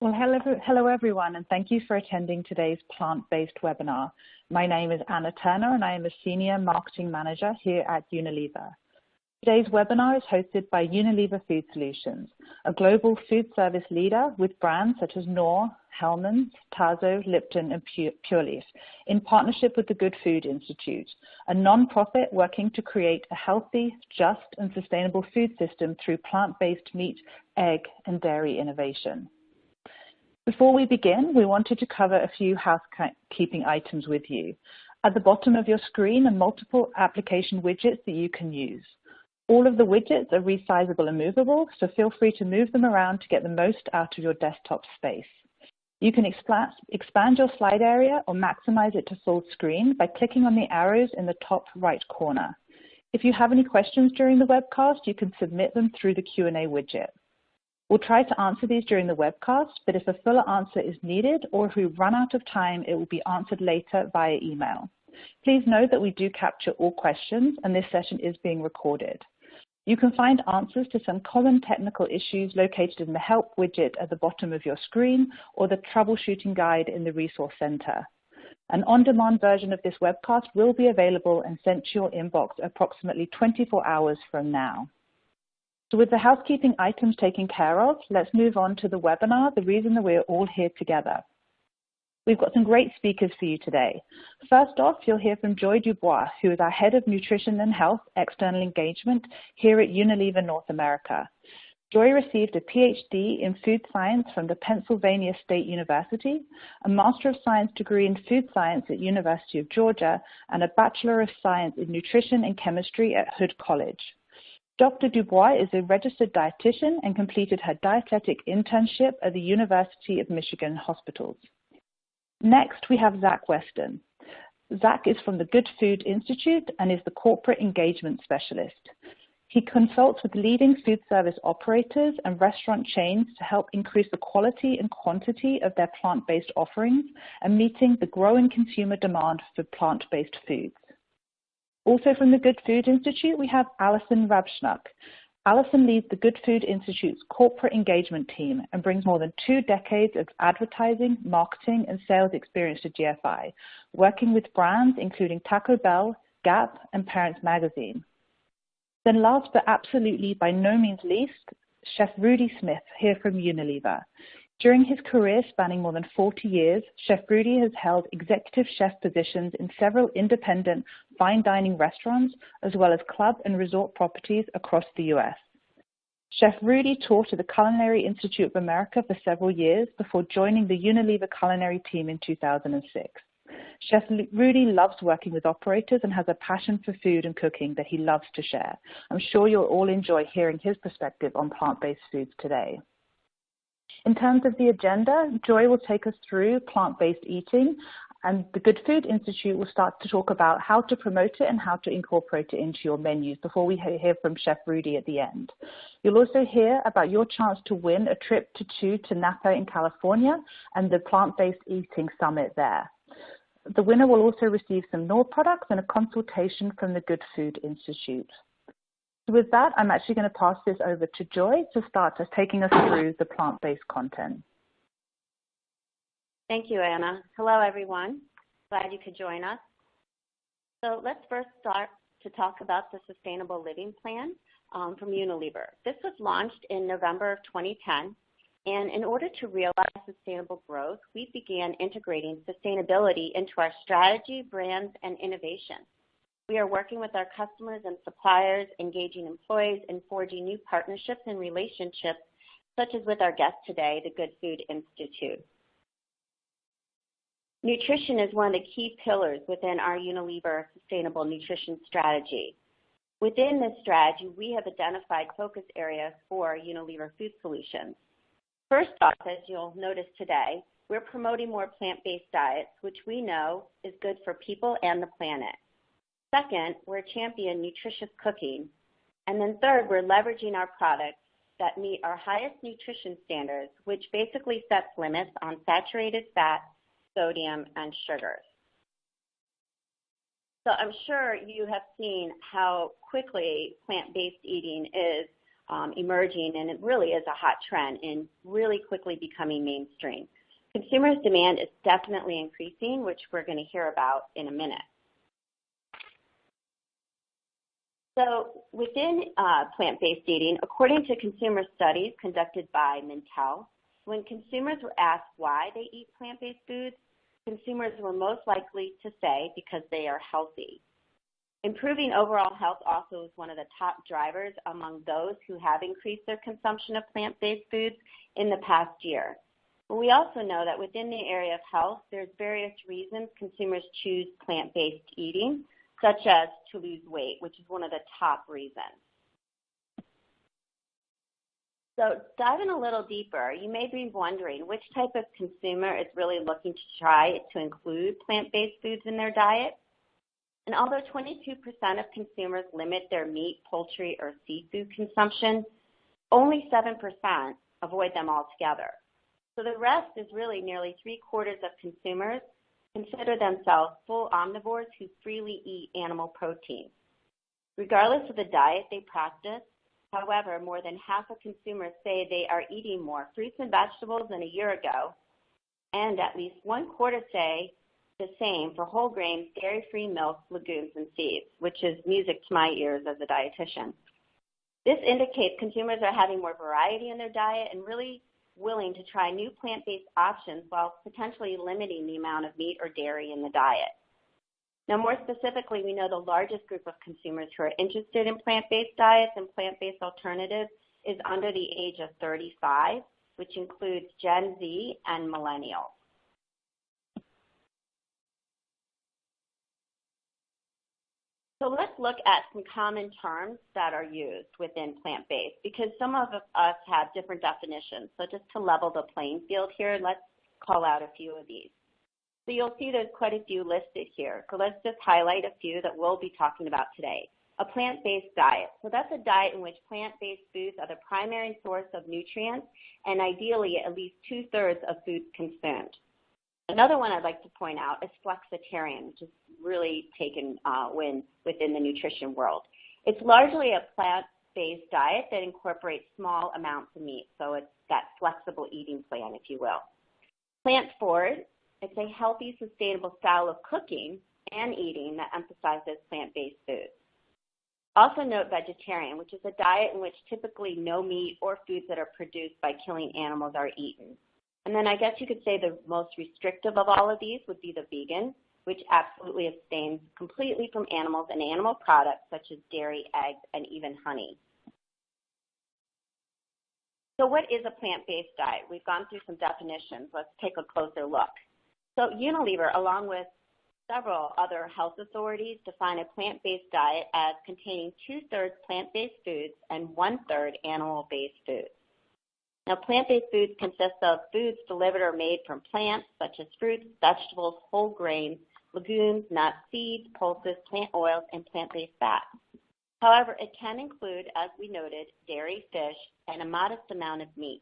Well, hello everyone, and thank you for attending today's plant-based webinar. My name is Anna Turner, and I am a Senior Marketing Manager here at Unilever. Today's webinar is hosted by Unilever Food Solutions, a global food service leader with brands such as Knorr, Hellmann's, Tazo, Lipton, and Pure Leaf, in partnership with the Good Food Institute, a non-profit working to create a healthy, just, and sustainable food system through plant-based meat, egg, and dairy innovation. Before we begin, we wanted to cover a few housekeeping items with you. At the bottom of your screen are multiple application widgets that you can use. All of the widgets are resizable and movable, so feel free to move them around to get the most out of your desktop space. You can expand your slide area or maximize it to full screen by clicking on the arrows in the top right corner. If you have any questions during the webcast, you can submit them through the Q&A widget. We'll try to answer these during the webcast, but if a fuller answer is needed or if we run out of time, it will be answered later via email. Please note that we do capture all questions and this session is being recorded. You can find answers to some common technical issues located in the Help widget at the bottom of your screen or the Troubleshooting Guide in the Resource Center. An on-demand version of this webcast will be available and sent to your inbox approximately 24 hours from now. So with the housekeeping items taken care of, let's move on to the webinar, the reason that we're all here together. We've got some great speakers for you today. First off, you'll hear from Joy Dubois, who is our Head of Nutrition and Health External Engagement here at Unilever North America. Joy received a PhD in Food Science from the Pennsylvania State University, a Master of Science degree in Food Science at University of Georgia, and a Bachelor of Science in Nutrition and Chemistry at Hood College. Dr. Dubois is a registered dietitian and completed her dietetic internship at the University of Michigan Hospitals. Next, we have Zach Weston. Zach is from the Good Food Institute and is the Corporate Engagement Specialist. He consults with leading food service operators and restaurant chains to help increase the quality and quantity of their plant-based offerings and meeting the growing consumer demand for plant-based foods. Also from the Good Food Institute, we have Alison Rabschnuck. Alison leads the Good Food Institute's corporate engagement team and brings more than 2 decades of advertising, marketing, and sales experience to GFI, working with brands including Taco Bell, Gap, and Parents Magazine. Then last but absolutely by no means least, Chef Rudy Smith here from Unilever. During his career spanning more than 40 years, Chef Rudy has held executive chef positions in several independent fine dining restaurants, as well as club and resort properties across the US. Chef Rudy taught at the Culinary Institute of America for several years before joining the Unilever culinary team in 2006. Chef Rudy loves working with operators and has a passion for food and cooking that he loves to share. I'm sure you'll all enjoy hearing his perspective on plant-based foods today. In terms of the agenda, Joy will take us through plant-based eating, and the Good Food Institute will start to talk about how to promote it and how to incorporate it into your menus before we hear from Chef Rudy at the end. You'll also hear about your chance to win a trip to Napa in California and the Plant-Based Eating Summit there. The winner will also receive some Knorr products and a consultation from the Good Food Institute. With that, I'm actually going to pass this over to Joy to start taking us through the plant-based content. Thank you, Anna. Hello, everyone. Glad you could join us. So let's first start to talk about the Sustainable Living Plan from Unilever. This was launched in November of 2010, and in order to realize sustainable growth, we began integrating sustainability into our strategy, brands, and innovation. We are working with our customers and suppliers, engaging employees, and forging new partnerships and relationships, such as with our guest today, the Good Food Institute. Nutrition is one of the key pillars within our Unilever Sustainable Nutrition Strategy. Within this strategy, we have identified focus areas for Unilever Food Solutions. First off, as you'll notice today, we're promoting more plant-based diets, which we know is good for people and the planet. Second, we're championing nutritious cooking. And then third, we're leveraging our products that meet our highest nutrition standards, which basically sets limits on saturated fat, sodium, and sugars. So I'm sure you have seen how quickly plant-based eating is emerging, and it really is a hot trend and really quickly becoming mainstream. Consumers' demand is definitely increasing, which we're going to hear about in a minute. So within plant-based eating, according to consumer studies conducted by Mintel, when consumers were asked why they eat plant-based foods, consumers were most likely to say because they are healthy. Improving overall health also is one of the top drivers among those who have increased their consumption of plant-based foods in the past year. But we also know that within the area of health, there's various reasons consumers choose plant-based eating, such as to lose weight, which is one of the top reasons. So diving a little deeper, you may be wondering which type of consumer is really looking to try to include plant-based foods in their diet. And although 22% of consumers limit their meat, poultry, or seafood consumption, only 7% avoid them altogether. So the rest is really nearly 3/4 of consumers consider themselves full omnivores who freely eat animal protein. Regardless of the diet they practice, however, more than half of consumers say they are eating more fruits and vegetables than a year ago, and at least 1/4 say the same for whole grains, dairy-free milk, legumes, and seeds, which is music to my ears as a dietitian. This indicates consumers are having more variety in their diet and really willing to try new plant-based options while potentially limiting the amount of meat or dairy in the diet. Now, more specifically, we know the largest group of consumers who are interested in plant-based diets and plant-based alternatives is under the age of 35, which includes Gen Z and Millennials. So let's look at some common terms that are used within plant-based, because some of us have different definitions. So just to level the playing field here, let's call out a few of these. So you'll see there's quite a few listed here. So let's just highlight a few that we'll be talking about today. A plant-based diet. So that's a diet in which plant-based foods are the primary source of nutrients and ideally at least 2/3 of foods consumed. Another one I'd like to point out is Flexitarian, which is really taken within the nutrition world. It's largely a plant-based diet that incorporates small amounts of meat, so it's that flexible eating plan, if you will. Plant forward, it's a healthy, sustainable style of cooking and eating that emphasizes plant-based foods. Also note vegetarian, which is a diet in which typically no meat or foods that are produced by killing animals are eaten. And then I guess you could say the most restrictive of all of these would be the vegan, which absolutely abstains completely from animals and animal products such as dairy, eggs, and even honey. So what is a plant-based diet? We've gone through some definitions. Let's take a closer look. So Unilever, along with several other health authorities, define a plant-based diet as containing 2/3 plant-based foods and 1/3 animal-based foods. Now, plant-based foods consist of foods delivered or made from plants, such as fruits, vegetables, whole grains, legumes, nuts, seeds, pulses, plant oils, and plant-based fats. However, it can include, as we noted, dairy, fish, and a modest amount of meat.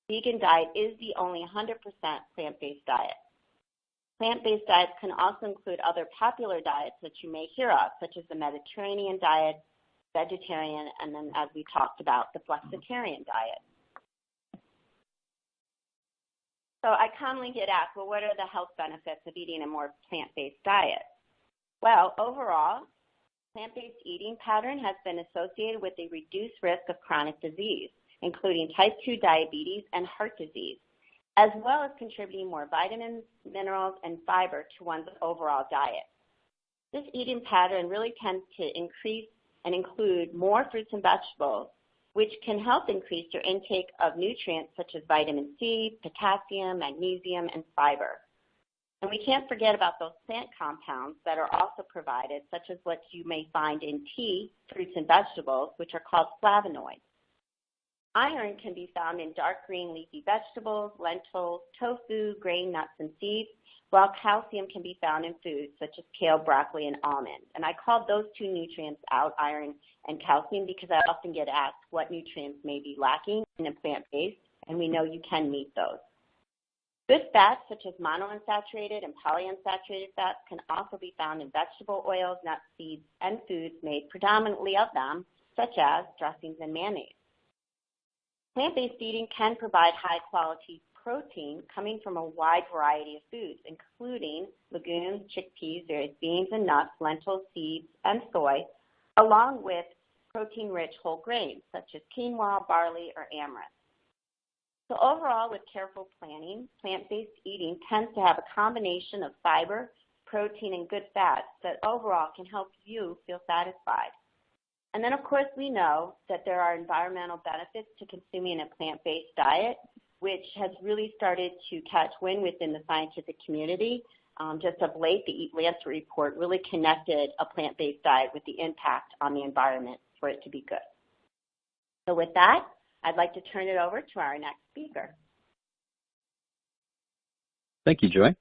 Vegan diet is the only 100% plant-based diet. Plant-based diets can also include other popular diets that you may hear of, such as the Mediterranean diet, vegetarian, and then, as we talked about, the Flexitarian diet. So I commonly get asked, well, what are the health benefits of eating a more plant-based diet? Well, overall, plant-based eating pattern has been associated with a reduced risk of chronic disease, including type 2 diabetes and heart disease, as well as contributing more vitamins, minerals, and fiber to one's overall diet. This eating pattern really tends to increase and include more fruits and vegetables, which can help increase your intake of nutrients such as vitamin C, potassium, magnesium, and fiber. And we can't forget about those plant compounds that are also provided, such as what you may find in tea, fruits, and vegetables, which are called flavonoids. Iron can be found in dark green leafy vegetables, lentils, tofu, grain, nuts, and seeds, while calcium can be found in foods such as kale, broccoli, and almonds. And I called those two nutrients out, iron and calcium, because I often get asked what nutrients may be lacking in a plant-based, and we know you can meet those. Good fats such as monounsaturated and polyunsaturated fats can also be found in vegetable oils, nuts, seeds, and foods made predominantly of them, such as dressings and mayonnaise. Plant-based eating can provide high-quality protein coming from a wide variety of foods, including legumes, chickpeas, various beans and nuts, lentils, seeds, and soy, along with protein-rich whole grains such as quinoa, barley, or amaranth. So overall, with careful planning, plant-based eating tends to have a combination of fiber, protein, and good fats that overall can help you feel satisfied. And then, of course, we know that there are environmental benefits to consuming a plant-based diet, which has really started to catch wind within the scientific community. Just of late, the Eat Lancet report really connected a plant-based diet with the impact on the environment for it to be good. So with that, I'd like to turn it over to our next speaker. Thank you, Joy.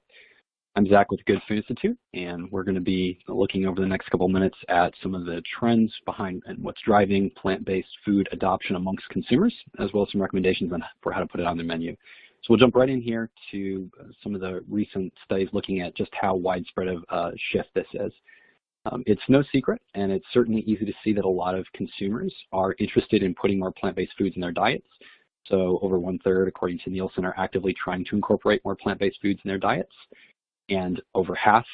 I'm Zach with Good Food Institute, and we're going to be looking over the next couple minutes at some of the trends behind and what's driving plant-based food adoption amongst consumers, as well as some recommendations for how to put it on their menu. So we'll jump right in here to some of the recent studies looking at just how widespread of a shift this is. It's no secret, and it's certainly easy to see that a lot of consumers are interested in putting more plant-based foods in their diets. So over 1/3, according to Nielsen, are actively trying to incorporate more plant-based foods in their diets. And over half,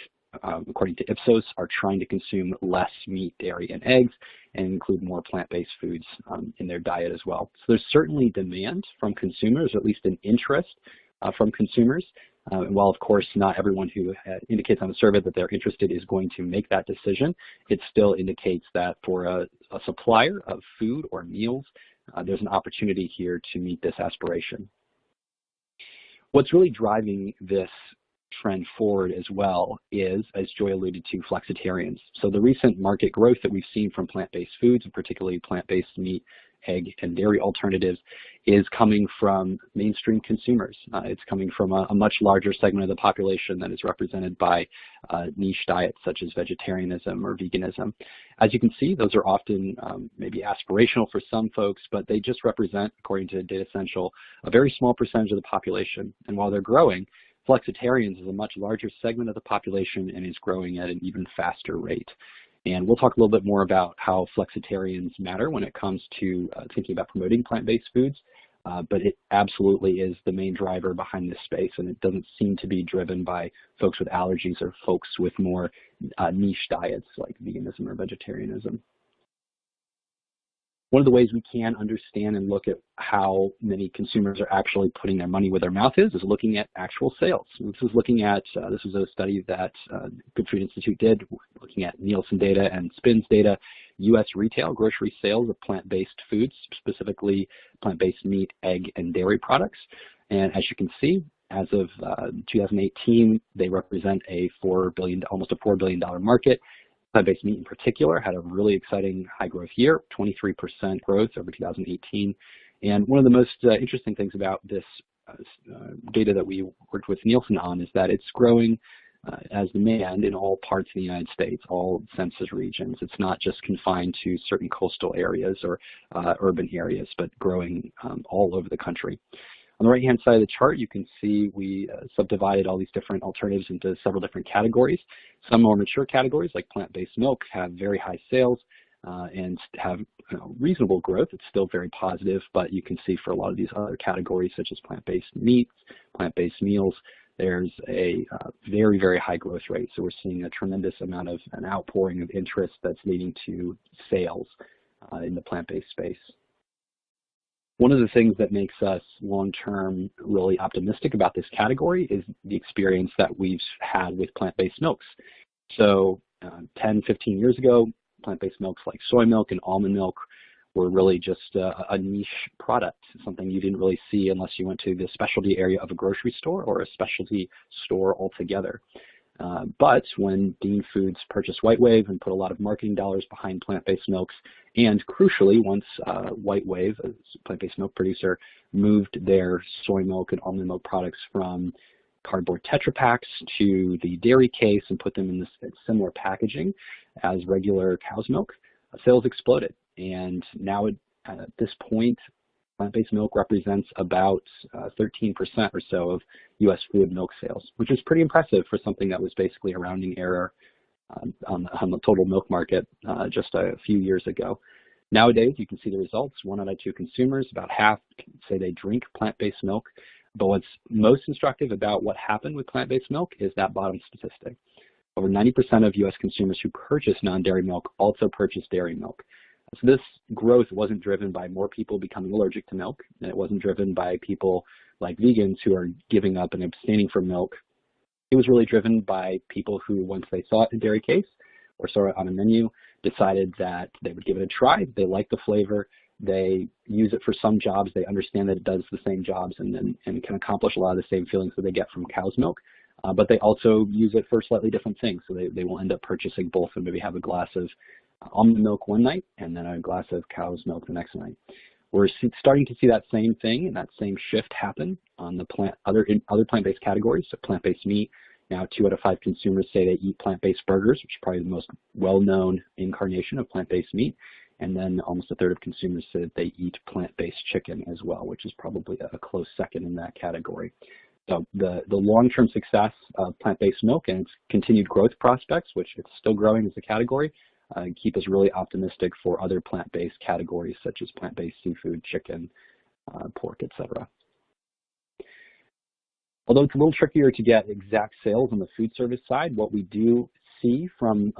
according to Ipsos, are trying to consume less meat, dairy, and eggs and include more plant-based foods in their diet as well. So there's certainly demand from consumers, or at least an interest from consumers. While, of course, not everyone who indicates on the survey that they're interested is going to make that decision, it still indicates that for a supplier of food or meals, there's an opportunity here to meet this aspiration. What's really driving this trend forward as well is, as Joy alluded to, Flexitarians. So the recent market growth that we've seen from plant-based foods, and particularly plant-based meat, egg, and dairy alternatives, is coming from mainstream consumers. It's coming from a much larger segment of the population that is represented by niche diets such as vegetarianism or veganism. As you can see, those are often maybe aspirational for some folks, but they just represent, according to Data Essential, a very small percentage of the population. And while they're growing, Flexitarians is a much larger segment of the population and is growing at an even faster rate. And we'll talk a little bit more about how Flexitarians matter when it comes to thinking about promoting plant-based foods, but it absolutely is the main driver behind this space, and it doesn't seem to be driven by folks with allergies or folks with more niche diets like veganism or vegetarianism. One of the ways we can understand and look at how many consumers are actually putting their money where their mouth is looking at actual sales. This is looking at, this was a study that Good Food Institute did, looking at Nielsen data and SPINS data, U.S. retail grocery sales of plant-based foods, specifically plant-based meat, egg, and dairy products. And as you can see, as of 2018, they represent a almost a $4 billion market. Plant-based meat in particular had a really exciting high growth year, 23% growth over 2018. And one of the most interesting things about this data that we worked with Nielsen on is that it's growing as demand in all parts of the United States, all census regions. It's not just confined to certain coastal areas or urban areas, but growing all over the country. On the right-hand side of the chart, you can see we subdivided all these different alternatives into several different categories. Some more mature categories, like plant-based milk, have very high sales and have reasonable growth. It's still very positive, but you can see for a lot of these other categories, such as plant-based meats, plant-based meals, there's a very, very high growth rate. So we're seeing a tremendous amount of an outpouring of interest that's leading to sales in the plant-based space. One of the things that makes us long-term really optimistic about this category is the experience that we've had with plant-based milks. So 10, 15 years ago, plant-based milks like soy milk and almond milk were really just a niche product, something you didn't really see unless you went to the specialty area of a grocery store or a specialty store altogether. But when Dean Foods purchased White Wave and put a lot of marketing dollars behind plant-based milks, and crucially, once White Wave, a plant-based milk producer, moved their soy milk and almond milk products from cardboard Tetra Paks to the dairy case and put them in this similar packaging as regular cow's milk, sales exploded. And now at this point, plant-based milk represents about 13% or so of U.S. food milk sales, which is pretty impressive for something that was basically a rounding error on the total milk market just a few years ago. Nowadays, you can see the results. 1 out of 2 consumers, about half, say they drink plant-based milk. But what's most instructive about what happened with plant-based milk is that bottom statistic. Over 90% of U.S. consumers who purchase non-dairy milk also purchase dairy milk. So this growth wasn't driven by more people becoming allergic to milk, and it wasn't driven by people like vegans who are giving up and abstaining from milk. It was really driven by people who, once they saw it in a dairy case or saw it on a menu, decided that they would give it a try. They like the flavor. They use it for some jobs. They understand that it does the same jobs and can accomplish a lot of the same feelings that they get from cow's milk. But they also use it for slightly different things. So they will end up purchasing both and maybe have a glass of almond milk one night and then a glass of cow's milk the next night. We're starting to see that same thing and that same shift happen on the other plant-based categories. So plant-based meat, now 2 out of 5 consumers say they eat plant-based burgers, which is probably the most well-known incarnation of plant-based meat. And then almost 1/3 of consumers say that they eat plant-based chicken as well, which is probably a close second in that category. So the long-term success of plant-based milk and its continued growth prospects, which it's still growing as a category, keep us really optimistic for other plant-based categories such as plant-based seafood, chicken, pork, etc. Although it's a little trickier to get exact sales on the food service side, what we do see from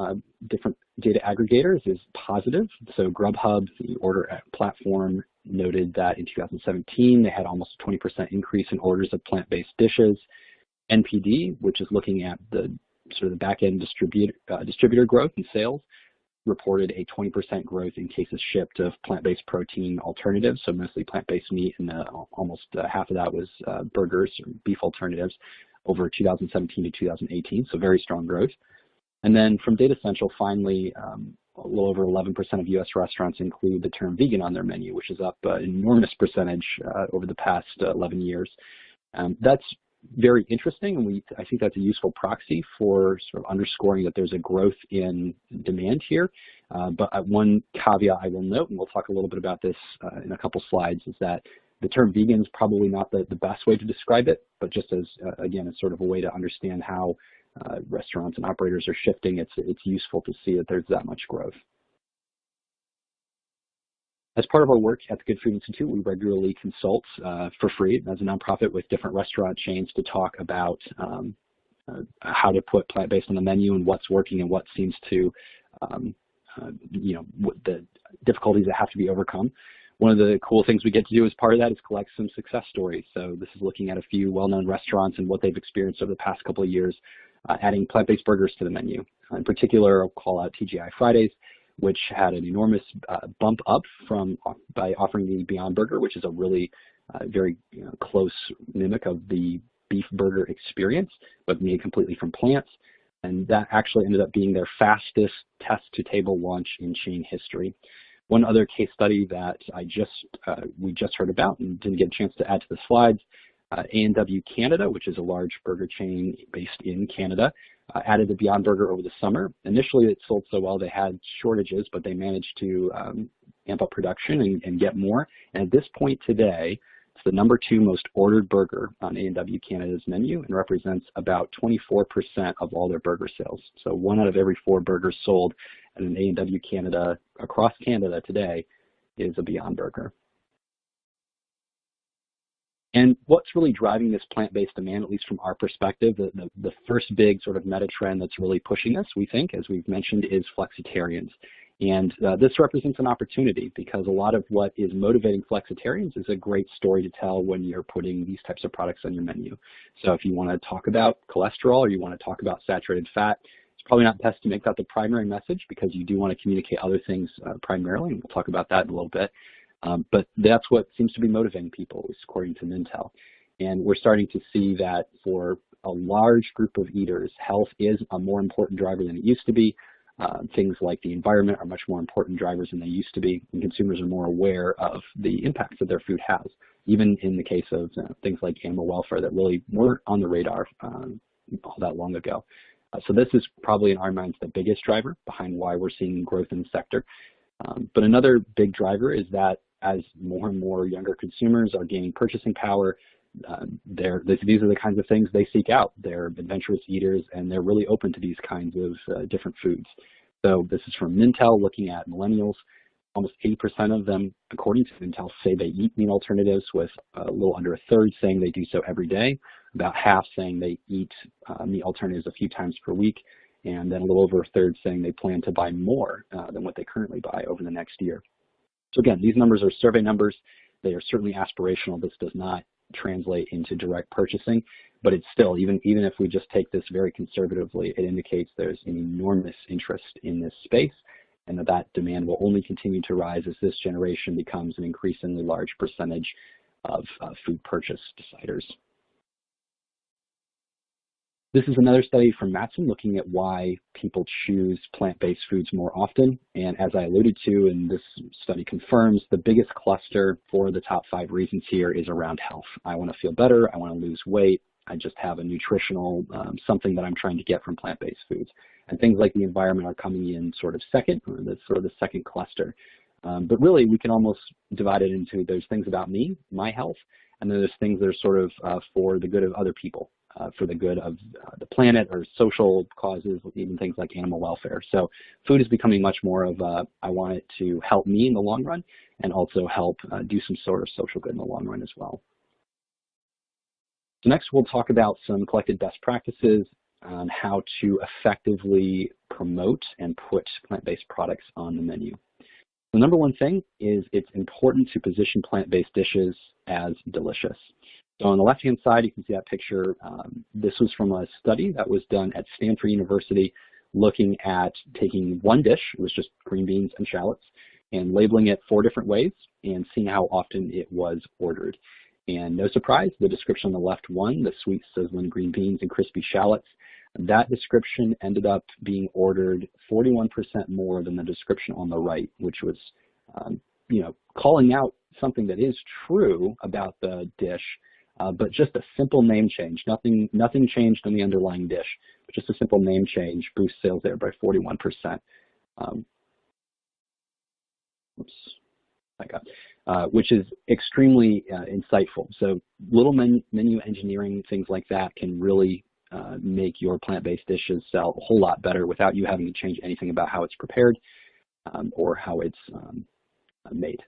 different data aggregators is positive. So Grubhub, the order platform, noted that in 2017 they had almost a 20% increase in orders of plant-based dishes. NPD, which is looking at the sort of the back-end distributor growth in sales, reported a 20% growth in cases shipped of plant-based protein alternatives, so mostly plant-based meat, and almost half of that was burgers or beef alternatives over 2017 to 2018, so very strong growth. And then from Data Central, finally, a little over 11% of U.S. restaurants include the term vegan on their menu, which is up an enormous percentage over the past 11 years. That's very interesting, and I think that's a useful proxy for sort of underscoring that there's a growth in demand here. But one caveat I will note, and we'll talk a little bit about this in a couple slides, is that the term vegan is probably not the best way to describe it, but just as, again, it's sort of a way to understand how restaurants and operators are shifting, it's useful to see that there's that much growth. As part of our work at the Good Food Institute, we regularly consult for free as a nonprofit with different restaurant chains to talk about how to put plant-based on the menu and what's working and what seems to, the difficulties that have to be overcome. One of the cool things we get to do as part of that is collect some success stories. So this is looking at a few well-known restaurants and what they've experienced over the past couple of years, adding plant-based burgers to the menu. In particular, I'll call out TGI Fridays, which had an enormous bump up by offering the Beyond Burger, which is a really very close mimic of the beef burger experience, but made completely from plants. And that actually ended up being their fastest test-to-table launch in chain history. One other case study that we just heard about and didn't get a chance to add to the slides, A&W Canada, which is a large burger chain based in Canada, added the Beyond Burger over the summer. Initially, it sold so well they had shortages, but they managed to amp up production and get more. And at this point today, it's the #2 most ordered burger on A&W Canada's menu and represents about 24% of all their burger sales. So 1 out of every 4 burgers sold at an A&W Canada across Canada today is a Beyond Burger. And what's really driving this plant-based demand, at least from our perspective, the first big sort of meta trend that's really pushing this, we think, as we've mentioned, is Flexitarians. And this represents an opportunity because a lot of what is motivating Flexitarians is a great story to tell when you're putting these types of products on your menu. So if you want to talk about cholesterol or you want to talk about saturated fat, it's probably not best to make that the primary message because you do want to communicate other things primarily, and we'll talk about that in a little bit. But that's what seems to be motivating people, according to Mintel. And we're starting to see that for a large group of eaters, health is a more important driver than it used to be. Things like the environment are much more important drivers than they used to be, and consumers are more aware of the impacts that their food has, even in the case of things like animal welfare that really weren't on the radar all that long ago. So this is probably, in our minds, the biggest driver behind why we're seeing growth in the sector. But another big driver is that as more and more younger consumers are gaining purchasing power, these are the kinds of things they seek out. They're adventurous eaters, and they're really open to these kinds of different foods. So this is from Mintel looking at Millennials. Almost 80% of them, according to Intel, say they eat meat alternatives, with a little under a third saying they do so every day, about half saying they eat meat alternatives a few times per week, and then a little over a third saying they plan to buy more than what they currently buy over the next year. So again, these numbers are survey numbers. They are certainly aspirational. This does not translate into direct purchasing, but it's still, even if we just take this very conservatively, it indicates there's an enormous interest in this space, and that demand will only continue to rise as this generation becomes an increasingly large percentage of food purchase deciders. This is another study from Matson looking at why people choose plant-based foods more often. And as I alluded to, and this study confirms, the biggest cluster for the top 5 reasons here is around health. I want to feel better. I want to lose weight. I just have a nutritional something that I'm trying to get from plant-based foods. And things like the environment are coming in sort of second, or that's sort of the second cluster. But really, we can almost divide it into there's things about me, my health, and then there's things that are sort of for the good of other people. For the good of the planet, or social causes, even things like animal welfare. So food is becoming much more of I want it to help me in the long run, and also help do some sort of social good in the long run as well. So next we'll talk about some collected best practices on how to effectively promote and put plant-based products on the menu. The number one thing is it's important to position plant-based dishes as delicious. So on the left-hand side, you can see that picture. This was from a study that was done at Stanford University, looking at taking one dish, it was just green beans and shallots, and labeling it 4 different ways and seeing how often it was ordered. And no surprise, the description on the left one, the sweet sizzling green beans and crispy shallots, that description ended up being ordered 41% more than the description on the right, which was, calling out something that is true about the dish, but just a simple name change. Nothing changed in the underlying dish, but just a simple name change boosts sales there by 41%. Which is extremely insightful. So little menu engineering, things like that, can really make your plant-based dishes sell a whole lot better without you having to change anything about how it's prepared or how it's made.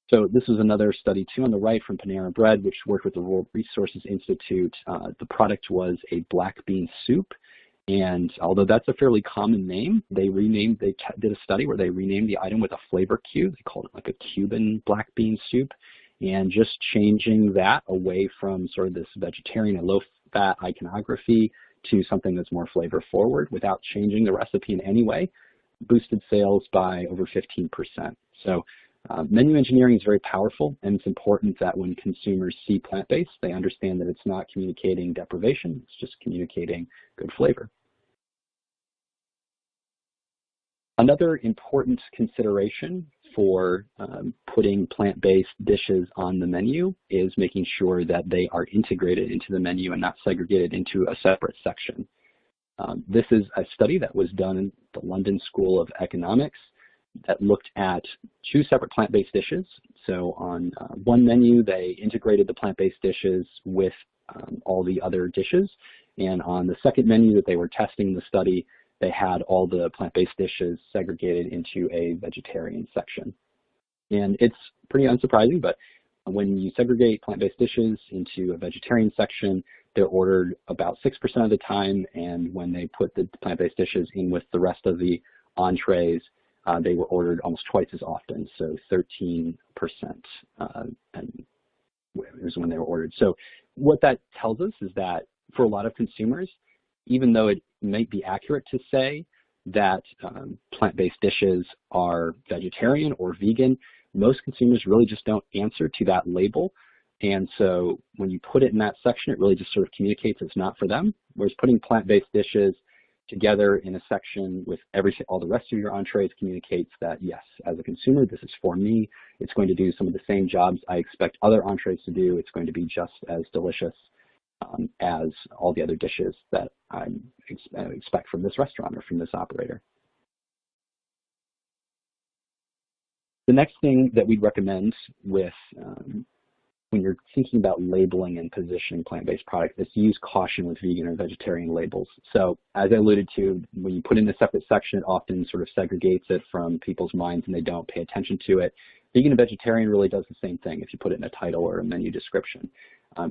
So this is another study too on the right from Panera Bread, which worked with the World Resources Institute. The product was a black bean soup, and although that's a fairly common name, they did a study where they renamed the item with a flavor cue. They called it like a Cuban black bean soup, and just changing that away from sort of this vegetarian and low-fat iconography to something that's more flavor forward without changing the recipe in any way boosted sales by over 15%. So menu engineering is very powerful, and it's important that when consumers see plant-based, they understand that it's not communicating deprivation, it's just communicating good flavor. Another important consideration for putting plant-based dishes on the menu is making sure that they are integrated into the menu and not segregated into a separate section. This is a study that was done in the London School of Economics that looked at 2 separate plant-based dishes. So on one menu, they integrated the plant-based dishes with all the other dishes. And on the second menu that they were testing the study, they had all the plant-based dishes segregated into a vegetarian section. And it's pretty unsurprising, but when you segregate plant-based dishes into a vegetarian section, they're ordered about 6% of the time. And when they put the plant-based dishes in with the rest of the entrees, they were ordered almost twice as often, so 13% is when they were ordered. So what that tells us is that for a lot of consumers, even though it might be accurate to say that plant-based dishes are vegetarian or vegan, most consumers really just don't answer to that label. And so when you put it in that section, it really just sort of communicates it's not for them, whereas putting plant-based dishes together in a section with all the rest of your entrees communicates that, yes, as a consumer, this is for me. It's going to do some of the same jobs I expect other entrees to do. It's going to be just as delicious as all the other dishes that I expect from this restaurant or from this operator. The next thing that we'd recommend with when you're thinking about labeling and positioning plant-based products, is to use caution with vegan or vegetarian labels. So as I alluded to, when you put in a separate section, it often sort of segregates it from people's minds and they don't pay attention to it. Vegan and vegetarian really does the same thing if you put it in a title or a menu description.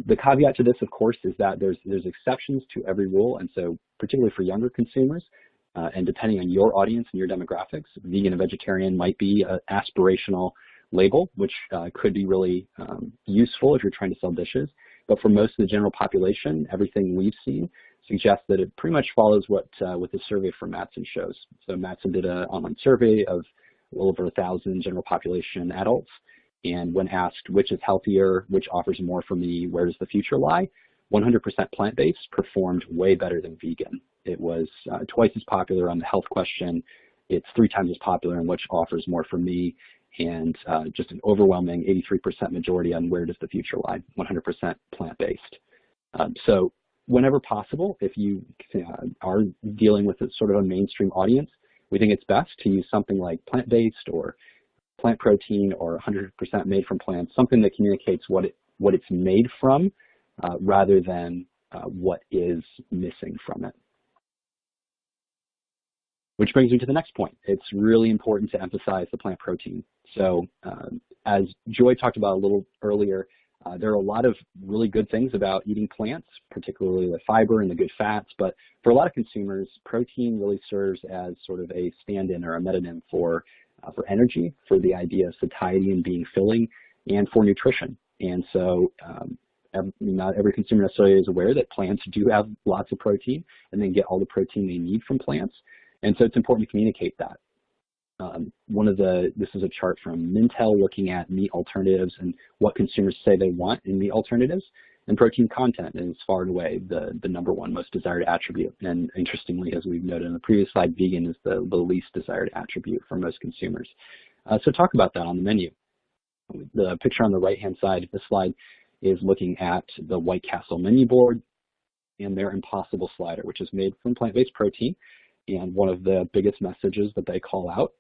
The caveat to this, of course, is that there's exceptions to every rule, and so particularly for younger consumers, and depending on your audience and your demographics, vegan and vegetarian might be an aspirational label, which could be really useful if you're trying to sell dishes. But for most of the general population, everything we've seen suggests that it pretty much follows what the survey from Matson shows. So Matson did an online survey of a little over 1,000 general population adults, and when asked which is healthier, which offers more for me, where does the future lie, 100% plant-based performed way better than vegan. It was twice as popular on the health question. It's 3 times as popular on which offers more for me, and just an overwhelming 83% majority on where does the future lie, 100% plant-based. So whenever possible, if you are dealing with a sort of a mainstream audience, we think it's best to use something like plant-based or plant protein or 100% made from plants, something that communicates what it's made from rather than what is missing from it. Which brings me to the next point. It's really important to emphasize the plant protein. So as Joy talked about a little earlier, there are a lot of really good things about eating plants, particularly the fiber and the good fats, but for a lot of consumers, protein really serves as sort of a stand-in or a metonym for energy, for the idea of satiety and being filling, and for nutrition. And so not every consumer necessarily is aware that plants do have lots of protein and they get all the protein they need from plants. And so it's important to communicate that. This is a chart from Mintel looking at meat alternatives and what consumers say they want in meat alternatives. And protein content is far and away the #1 most desired attribute. And interestingly, as we've noted in the previous slide, vegan is the least desired attribute for most consumers. So talk about that on the menu. The picture on the right-hand side of the slide is looking at the White Castle menu board and their Impossible slider, which is made from plant-based protein. And one of the biggest messages that they call out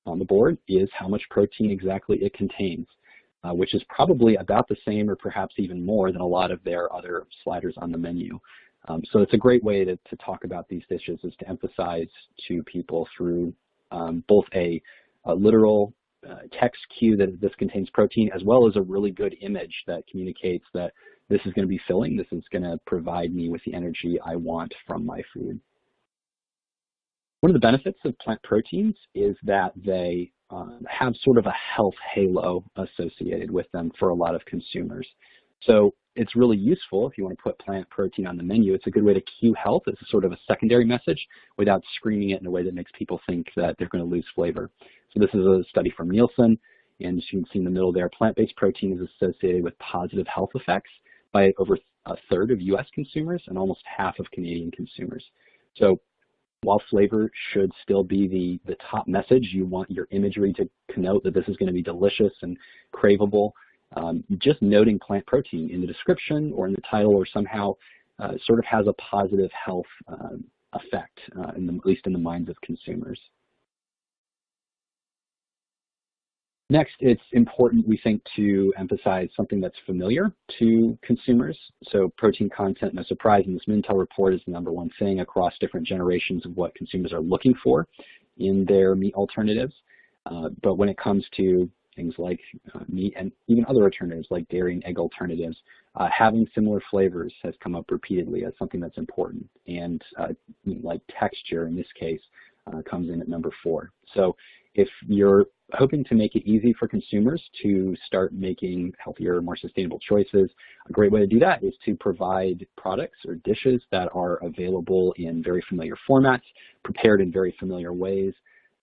on the board is how much protein exactly it contains, which is probably about the same or perhaps even more than a lot of their other sliders on the menu. So it's a great way to talk about these dishes, is to emphasize to people through both a literal text cue that this contains protein, as well as a really good image that communicates that this is going to be filling, this is going to provide me with the energy I want from my food. One of the benefits of plant proteins is that they have sort of a health halo associated with them for a lot of consumers. So it's really useful if you want to put plant protein on the menu. It's a good way to cue health as a sort of a secondary message without screaming it in a way that makes people think that they're going to lose flavor. So this is a study from Nielsen, and as you can see in the middle there, plant-based protein is associated with positive health effects by over a third of US consumers and almost half of Canadian consumers. So while flavor should still be the top message, you want your imagery to connote that this is going to be delicious and craveable. Just noting plant protein in the description or in the title or somehow sort of has a positive health effect, at least in the minds of consumers. Next, it's important, we think, to emphasize something that's familiar to consumers. So protein content, no surprise, in this Mintel report is the #1 thing across different generations of what consumers are looking for in their meat alternatives. But when it comes to things like meat and even other alternatives like dairy and egg alternatives, having similar flavors has come up repeatedly as something that's important. And like texture in this case comes in at #4. So if you're hoping to make it easy for consumers to start making healthier, more sustainable choices, a great way to do that is to provide products or dishes that are available in very familiar formats, prepared in very familiar ways,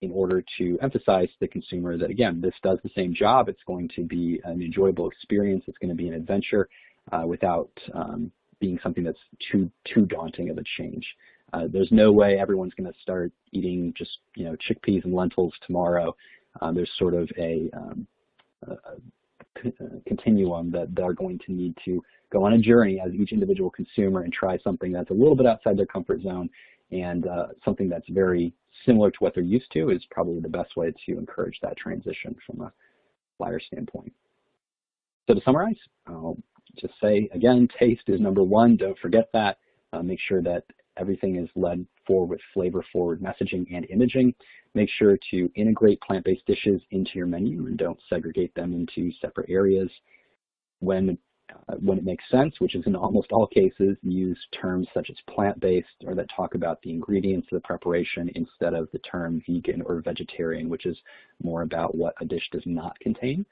in order to emphasize to the consumer that, again, this does the same job. It's going to be an enjoyable experience. It's going to be an adventure without being something that's too daunting of a change. There's no way everyone's going to start eating just chickpeas and lentils tomorrow. There's sort of a continuum that they're going to need to go on a journey as each individual consumer and try something that's a little bit outside their comfort zone, and something that's very similar to what they're used to is probably the best way to encourage that transition from a flyer standpoint. So to summarize, I'll just say, again, taste is number one. Don't forget that. Make sure that everything is led forward with flavor-forward messaging and imaging. Make sure to integrate plant-based dishes into your menu and don't segregate them into separate areas. When it makes sense, which is in almost all cases, use terms such as plant-based or that talk about the ingredients of the preparation instead of the term vegan or vegetarian, which is more about what a dish does not contain.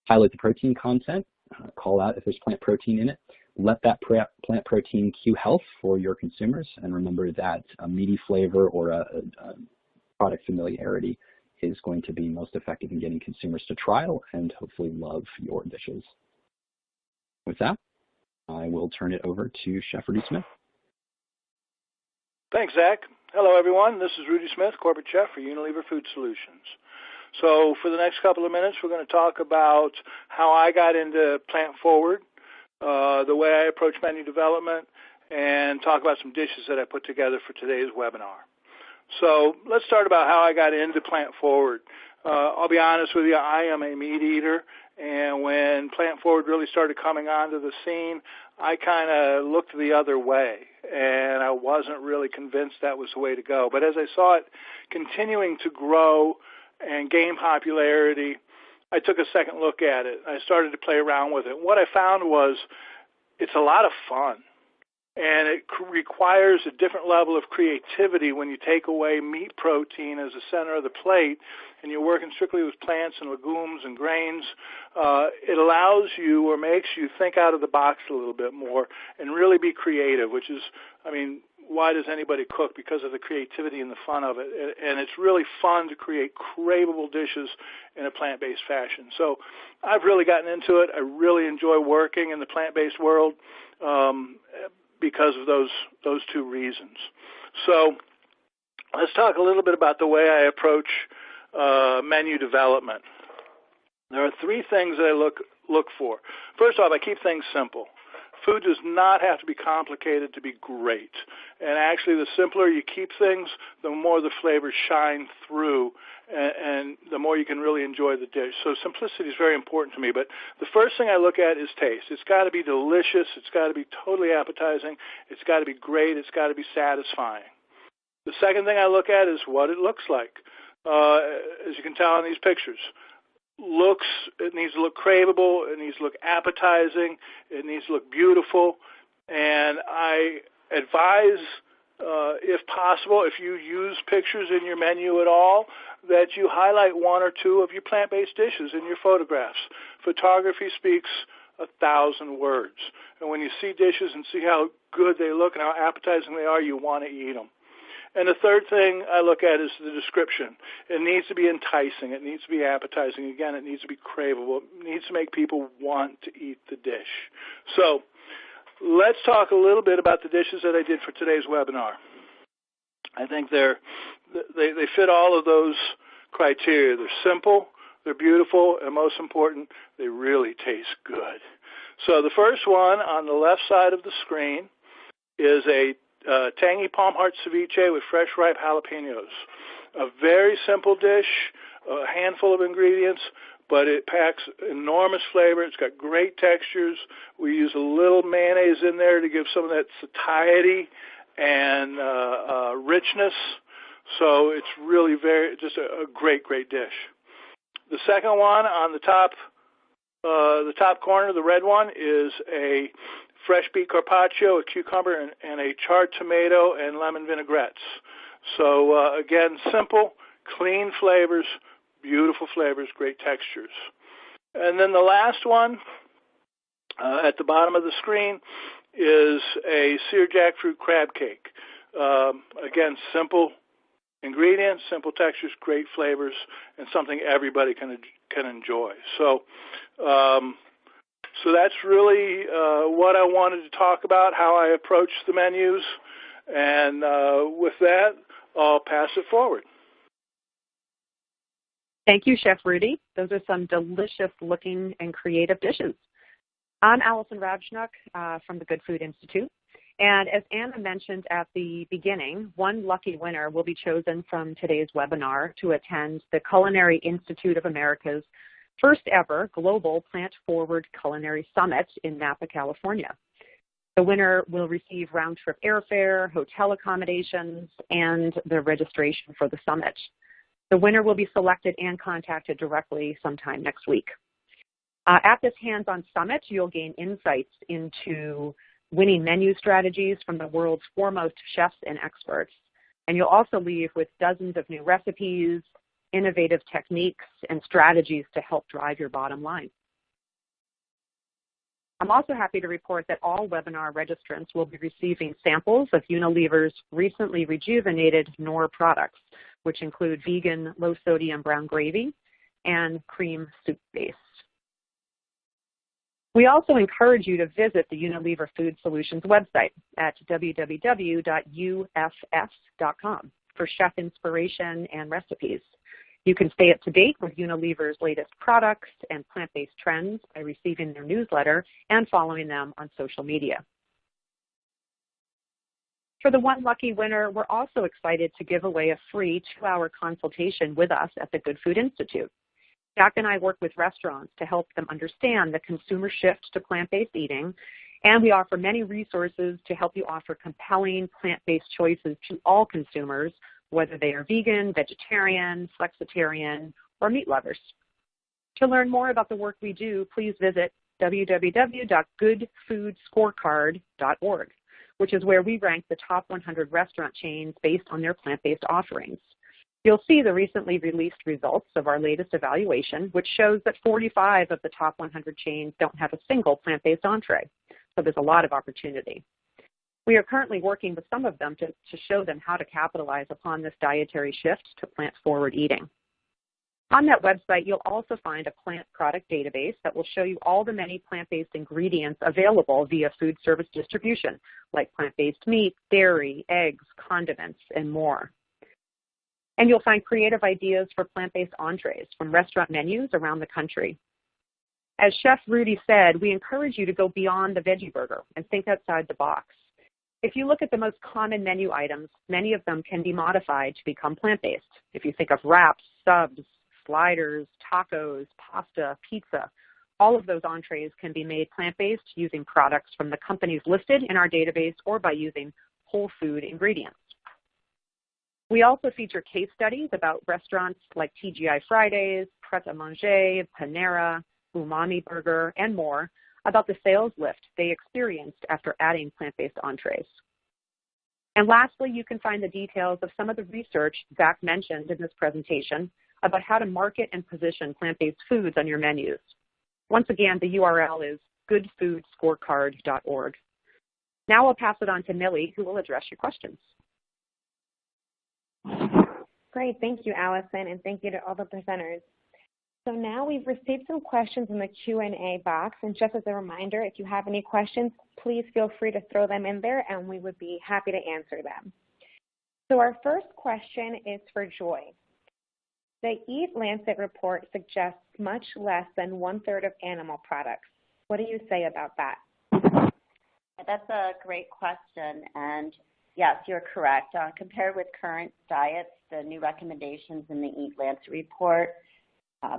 Highlight the protein content, call out if there's plant protein in it. Let that plant protein cue health for your consumers, and remember that a meaty flavor or a product familiarity is going to be most effective in getting consumers to trial and hopefully love your dishes. With that, I will turn it over to Chef Rudy Smith. Thanks, Zach. Hello, everyone. This is Rudy Smith, Corporate Chef for Unilever Food Solutions. So for the next couple of minutes, we're going to talk about how I got into Plant Forward, the way I approach menu development, and talk about some dishes that I put together for today's webinar. So let's start about how I got into Plant Forward. I'll be honest with you, I am a meat eater, and when Plant Forward really started coming onto the scene, I kind of looked the other way, and I wasn't really convinced that was the way to go. But as I saw it continuing to grow and gain popularity, I took a second look at it. I started to play around with it. What I found was it's a lot of fun, and it requires a different level of creativity when you take away meat protein as the center of the plate and you're working strictly with plants and legumes and grains. It allows you or makes you think out of the box a little bit more and really be creative, which is, I mean, why does anybody cook? Because of the creativity and the fun of it. And it's really fun to create craveable dishes in a plant-based fashion. So I've really gotten into it. I really enjoy working in the plant-based world because of those two reasons. So let's talk a little bit about the way I approach menu development. There are three things that I look for. First off, I keep things simple. Food does not have to be complicated to be great. And actually, the simpler you keep things, the more the flavors shine through and the more you can really enjoy the dish. So simplicity is very important to me. But the first thing I look at is taste. It's got to be delicious. It's got to be totally appetizing. It's got to be great. It's got to be satisfying. The second thing I look at is what it looks like. As you can tell in these pictures. It needs to look craveable, it needs to look appetizing, it needs to look beautiful, and I advise, if possible, if you use pictures in your menu at all, that you highlight one or two of your plant-based dishes in your photographs. Photography speaks 1,000 words, and when you see dishes and see how good they look and how appetizing they are, you want to eat them. And the third thing I look at is the description. It needs to be enticing. It needs to be appetizing. Again, it needs to be craveable. It needs to make people want to eat the dish. So let's talk a little bit about the dishes that I did for today's webinar. I think they fit all of those criteria. They're simple, they're beautiful, and most important, they really taste good. So the first one on the left side of the screen is a tangy palm heart ceviche with fresh ripe jalapenos. A very simple dish, a handful of ingredients, but it packs enormous flavor. It's got great textures. We use a little mayonnaise in there to give some of that satiety and richness. So it's really just a great, great dish. The second one on the top corner, the red one, is a fresh beet carpaccio, a cucumber, and a charred tomato and lemon vinaigrettes. So again, simple, clean flavors, beautiful flavors, great textures. And then the last one at the bottom of the screen is a seared jackfruit crab cake. Again, simple ingredients, simple textures, great flavors, and something everybody can enjoy. So that's really what I wanted to talk about, how I approach the menus. And with that, I'll pass it forward. Thank you, Chef Rudy. Those are some delicious looking and creative dishes. I'm Allison Rajnuk from the Good Food Institute. And as Anna mentioned at the beginning, one lucky winner will be chosen from today's webinar to attend the Culinary Institute of America's first ever global plant-forward culinary summit in Napa, California. The winner will receive round-trip airfare, hotel accommodations, and the registration for the summit. The winner will be selected and contacted directly sometime next week. At this hands-on summit, you'll gain insights into winning menu strategies from the world's foremost chefs and experts. And you'll also leave with dozens of new recipes, innovative techniques, and strategies to help drive your bottom line. I'm also happy to report that all webinar registrants will be receiving samples of Unilever's recently rejuvenated Knorr products, which include vegan, low-sodium brown gravy and cream soup base. We also encourage you to visit the Unilever Food Solutions website at www.ufs.com for chef inspiration and recipes. You can stay up to date with Unilever's latest products and plant-based trends by receiving their newsletter and following them on social media. For the one lucky winner, we're also excited to give away a free 2-hour consultation with us at the Good Food Institute. Jack and I work with restaurants to help them understand the consumer shift to plant-based eating, and we offer many resources to help you offer compelling plant-based choices to all consumers, whether they are vegan, vegetarian, flexitarian, or meat lovers. To learn more about the work we do, please visit www.goodfoodscorecard.org, which is where we rank the top 100 restaurant chains based on their plant-based offerings. You'll see the recently released results of our latest evaluation, which shows that 45 of the top 100 chains don't have a single plant-based entree, so there's a lot of opportunity. We are currently working with some of them to show them how to capitalize upon this dietary shift to plant-forward eating. On that website, you'll also find a plant product database that will show you all the many plant-based ingredients available via food service distribution, like plant-based meat, dairy, eggs, condiments, and more. And you'll find creative ideas for plant-based entrees from restaurant menus around the country. As Chef Rudy said, we encourage you to go beyond the veggie burger and think outside the box. If you look at the most common menu items, many of them can be modified to become plant-based. If you think of wraps, subs, sliders, tacos, pasta, pizza, all of those entrees can be made plant-based using products from the companies listed in our database or by using whole food ingredients. We also feature case studies about restaurants like TGI Fridays, Pret A Manger, Panera, Umami Burger, and more about the sales lift they experienced after adding plant-based entrees. And lastly, you can find the details of some of the research Zach mentioned in this presentation about how to market and position plant-based foods on your menus. Once again, the URL is goodfoodscorecard.org. Now I'll pass it on to Millie, who will address your questions. Great, thank you, Allison, and thank you to all the presenters. So now we've received some questions in the Q&A box, and just as a reminder, if you have any questions, please feel free to throw them in there, and we would be happy to answer them. So our first question is for Joy. The Eat Lancet report suggests much less than 1/3 of animal products. What do you say about that? That's a great question, and yes, you're correct. Compared with current diets, the new recommendations in the Eat Lancet report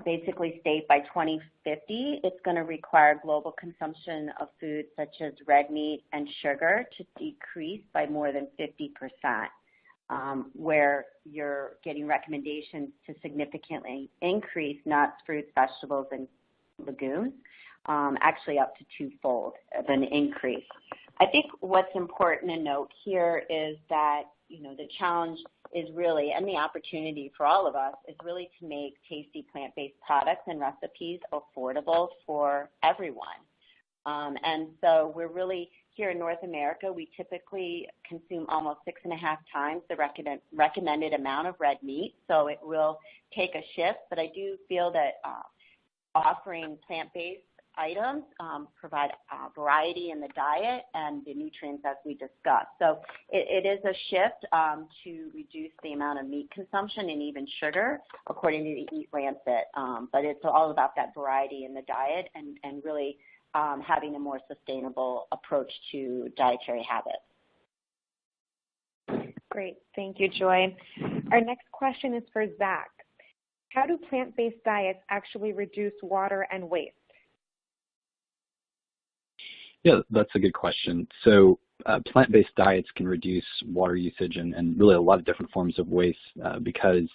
basically state by 2050 it's going to require global consumption of foods such as red meat and sugar to decrease by more than 50%, where you're getting recommendations to significantly increase nuts, fruits, vegetables, and legumes, actually up to 2-fold of an increase. I think what's important to note here is that, the challenge is really, and the opportunity for all of us, is really to make tasty plant-based products and recipes affordable for everyone. And so we're really, here in North America, we typically consume almost 6.5 times the recommended amount of red meat, so it will take a shift, but I do feel that offering plant-based items provide variety in the diet and the nutrients as we discussed. So it is a shift to reduce the amount of meat consumption and even sugar, according to the Eat Lancet. But it's all about that variety in the diet and really having a more sustainable approach to dietary habits. Great. Thank you, Joy. Our next question is for Zach. How do plant-based diets actually reduce water and waste? Yeah, that's a good question. So plant-based diets can reduce water usage and really a lot of different forms of waste because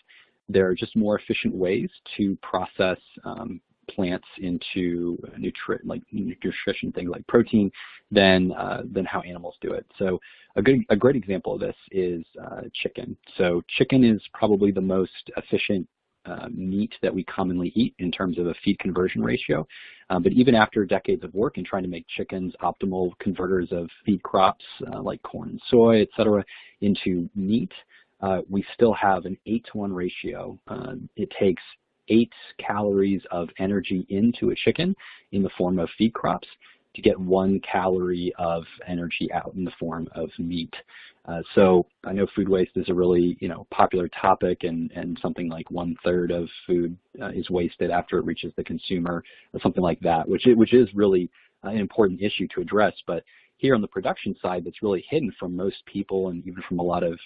there are just more efficient ways to process plants into nutrition things like protein than how animals do it. So a great example of this is chicken. So chicken is probably the most efficient meat that we commonly eat in terms of a feed conversion ratio. But even after decades of work in trying to make chickens optimal converters of feed crops like corn and soy, et cetera, into meat, we still have an 8-to-1 ratio. It takes 8 calories of energy into a chicken in the form of feed crops to get 1 calorie of energy out in the form of meat. So I know food waste is a really popular topic, and something like 1/3 of food is wasted after it reaches the consumer, or something like that, which is really an important issue to address. But here on the production side, that's really hidden from most people and even from a lot of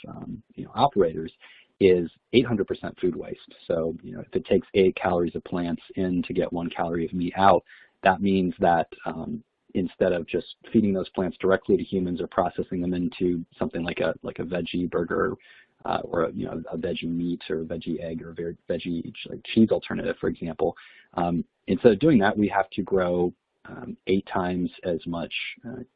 operators, is 800% food waste. So if it takes 8 calories of plants in to get 1 calorie of meat out, that means that instead of just feeding those plants directly to humans or processing them into something like a veggie burger or a veggie meat or a veggie egg or a veggie cheese alternative, for example, instead of doing that, we have to grow 8 times as much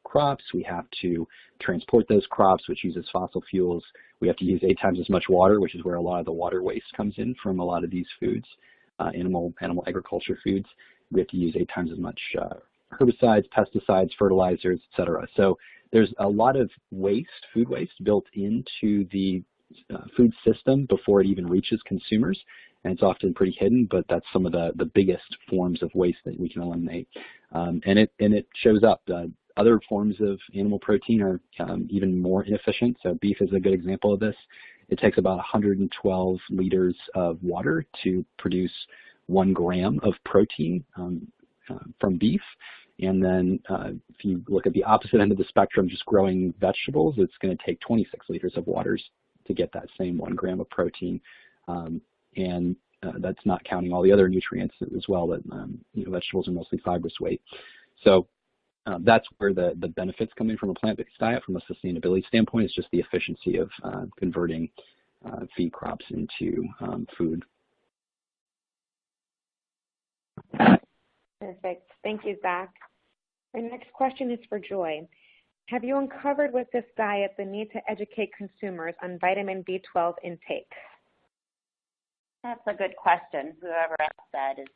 crops. We have to transport those crops, which uses fossil fuels. We have to use 8 times as much water, which is where a lot of the water waste comes in from a lot of these foods, animal agriculture foods. We have to use 8 times as much herbicides, pesticides, fertilizers, et cetera. So there's a lot of waste, food waste, built into the food system before it even reaches consumers, and it's often pretty hidden, but that's some of the biggest forms of waste that we can eliminate. And it shows up. Other forms of animal protein are even more inefficient. So beef is a good example of this. It takes about 112 liters of water to produce 1 gram of protein from beef. And then if you look at the opposite end of the spectrum, just growing vegetables, it's going to take 26 liters of water to get that same 1 gram of protein. And that's not counting all the other nutrients as well. That vegetables are mostly fibrous weight. So that's where the benefits come in from a plant-based diet. From a sustainability standpoint, it's just the efficiency of converting feed crops into food. Perfect. Thank you, Zach. Our next question is for Joy. Have you uncovered with this diet the need to educate consumers on vitamin B12 intake? That's a good question. Whoever asked that is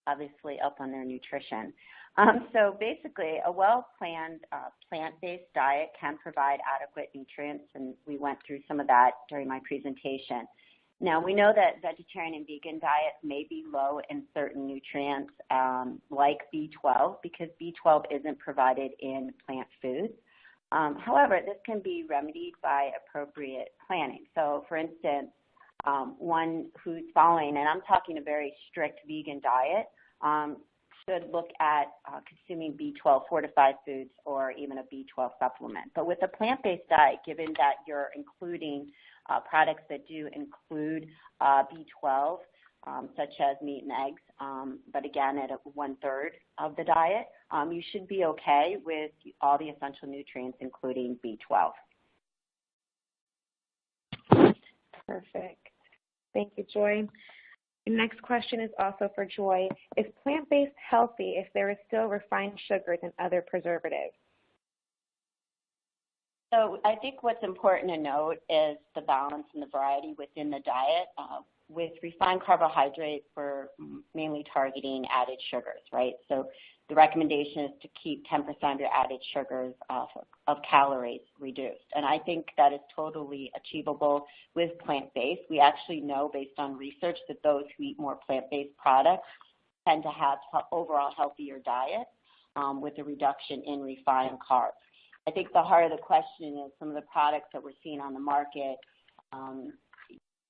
obviously up on their nutrition. So basically, a well-planned plant-based diet can provide adequate nutrients, and we went through some of that during my presentation. Now, we know that vegetarian and vegan diets may be low in certain nutrients like B12 because B12 isn't provided in plant foods. However, this can be remedied by appropriate planning. So, for instance, one who's following, and I'm talking a very strict vegan diet, should look at consuming B12 fortified foods or even a B12 supplement. But with a plant-based diet, given that you're including products that do include B12, such as meat and eggs, but again at 1/3 of the diet, you should be okay with all the essential nutrients, including B12. Perfect. Thank you, Joy. The next question is also for Joy. Is plant-based healthy if there is still refined sugars and other preservatives? So I think what's important to note is the balance and the variety within the diet. With refined carbohydrates, we're mainly targeting added sugars, right? So the recommendation is to keep 10% of your added sugars of calories reduced. And I think that is totally achievable with plant-based. We actually know based on research that those who eat more plant-based products tend to have overall healthier diets with a reduction in refined carbs. I think the heart of the question is some of the products that we're seeing on the market,